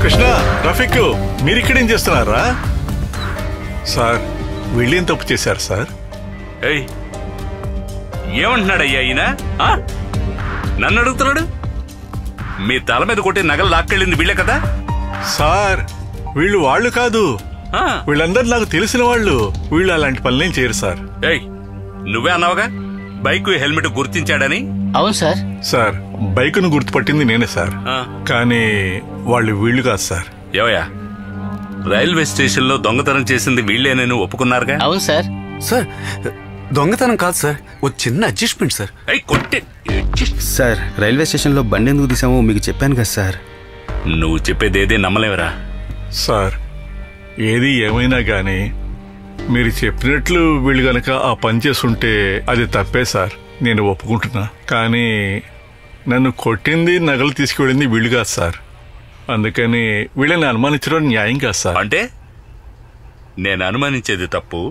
కృష్ణ, రఫీక్, మీరు ఇక్కడేం చేస్తున్నారా? సార్, వీళ్ళేం తప్పు చేశారు సార్? ఏమంటున్నాడయ్యా ఈయన? నన్ను అడుగుతున్నాడు. మీ తల మీద కొట్టి నగలు లాక్కెళ్ళింది వీళ్ళే కదా సార్? వాళ్ళు కాదు, వీళ్ళందరూ నాకు తెలిసిన వాళ్ళు. వీళ్ళు అలాంటి పనులేం చేయరు సార్. నువ్వే అన్నావుగా బైక్ హెల్మెట్ గుర్తించాడని. అవును సార్. సార్, బైక్ ను గుర్తుపట్టింది నేనే సార్, కానీ వీళ్ళు కాదు సార్. ఏవయ్యా, రైల్వే స్టేషన్ లో దొంగతనం చేసింది వీళ్ళేనని ఒప్పుకున్నారుగా? అవును సార్. సార్, దొంగతనం కాదు సార్, ఓ చిన్న adjustment sir. Sir, railway station లో బండి ఎందుకు తీసామో మీకు చెప్పాను కదా సార్. నువ్వు చెప్పేది ఏదే నమ్మలేవరా సార్? ఏది ఏమైనా గానీ మీరు చెప్పినట్లు వీళ్ళు గనక ఆ పని చేసుంటే అది తప్పే సార్, నేను ఒప్పుకుంటున్నా. కానీ నన్ను కొట్టింది, నగలు తీసుకువెళ్ళింది వీళ్ళు కాదు సార్. అందుకని వీళ్ళని అనుమానించడం న్యాయం కాదు సార్. అంటే నేను అనుమానించేది తప్పు,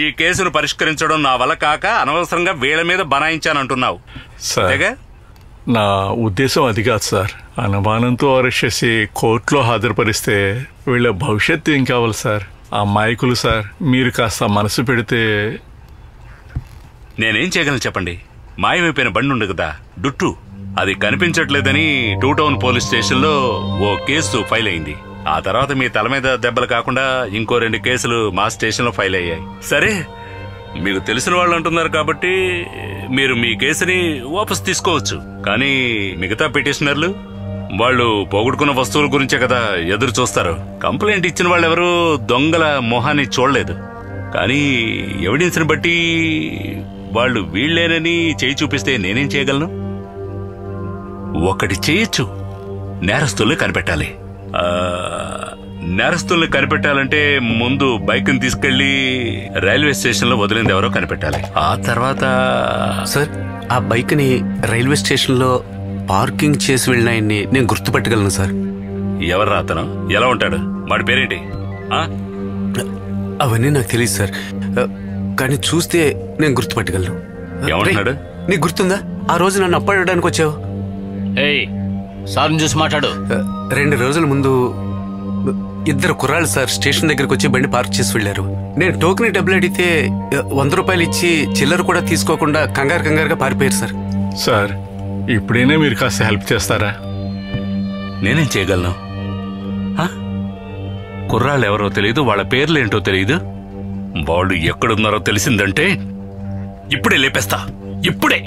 ఈ కేసును పరిష్కరించడం నా వల్ల కాక అనవసరంగా వీళ్ళ మీద బనాయించానంటున్నావు సార్. నా ఉద్దేశం అది కాదు సార్. అనుమానంతో అరెస్ట్ చేసి కోర్టులో హాజరుపరిస్తే వీళ్ళ భవిష్యత్తు ఏం కావాలి సార్? అమాయకులు సార్. మీరు కాస్త మనసు పెడితే. నేనేం చేయగలను చెప్పండి? మాయమైపోయిన బండి ఉంది కదా, డుట్టు, అది కనిపించట్లేదని 2 టౌన్ పోలీస్ స్టేషన్ లో ఓ కేసు ఫైల్ అయింది. ఆ తర్వాత మీ తల మీద దెబ్బలు కాకుండా ఇంకో 2 కేసులు మా స్టేషన్ లో ఫైల్ అయ్యాయి. సరే, మీకు తెలిసిన వాళ్ళు అంటున్నారు కాబట్టి మీరు మీ కేసుని వాపసు తీసుకోవచ్చు. కానీ మిగతా పిటిషనర్లు వాళ్ళు పోగొట్టుకున్న వస్తువుల గురించే కదా ఎదురు చూస్తారు. కంప్లైంట్ ఇచ్చిన వాళ్ళు ఎవరు దొంగల మొహాన్ని చూడలేదు. కానీ ఎవిడెన్స్ ని బట్టి వాళ్ళు వీళ్లేనని చేయి చూపిస్తే నేనేం చేయగలను? ఒకటి చేయొచ్చు, నేరస్తుల్ని కనిపెట్టాలి. నేరస్తుల్ని కనిపెట్టాలంటే ముందు బైక్ ని తీసుకెళ్లి రైల్వే స్టేషన్ లో వదిలింది ఎవరో కనిపెట్టాలి. ఆ తర్వాత సార్, ఆ బైక్ ని రైల్వే స్టేషన్ లో పార్కింగ్ చేసి వెళ్ళిన ఆయన్ని నేను గుర్తుపట్టగలను సార్. ఎవర్రా అతను? ఎలా ఉంటాడు? వాడి పేరేంటి? అవన్నీ నాకు తెలియదు సార్, కానీ చూస్తే నేను గుర్తుపట్టగలను. ఏమంటున్నాడు? నీకు గుర్తుందా ఆ రోజు నన్ను అప్పడడానికి వచ్చావు? సార్ని చూసి మాట్లాడు. 2 రోజుల ముందు 2 కుర్రాళ్ళు సార్ స్టేషన్ దగ్గరకు వచ్చి బండి పార్క్ చేసి వెళ్లారు. నేను టోకెన్ డబ్బులు అడిగితే 100 రూపాయలు ఇచ్చి చిల్లర కూడా తీసుకోకుండా కంగారుగా పారిపోయారు సార్. సార్, ఇప్పుడైనా మీరు కాస్త హెల్ప్ చేస్తారా? నేనేం చేయగలను? కుర్రాళ్ళు ఎవరో తెలియదు, వాళ్ళ పేర్లేంటో తెలియదు, వాళ్ళు ఎక్కడున్నారో తెలిసిందంటే ఇప్పుడే లేపేస్తా, ఇప్పుడే.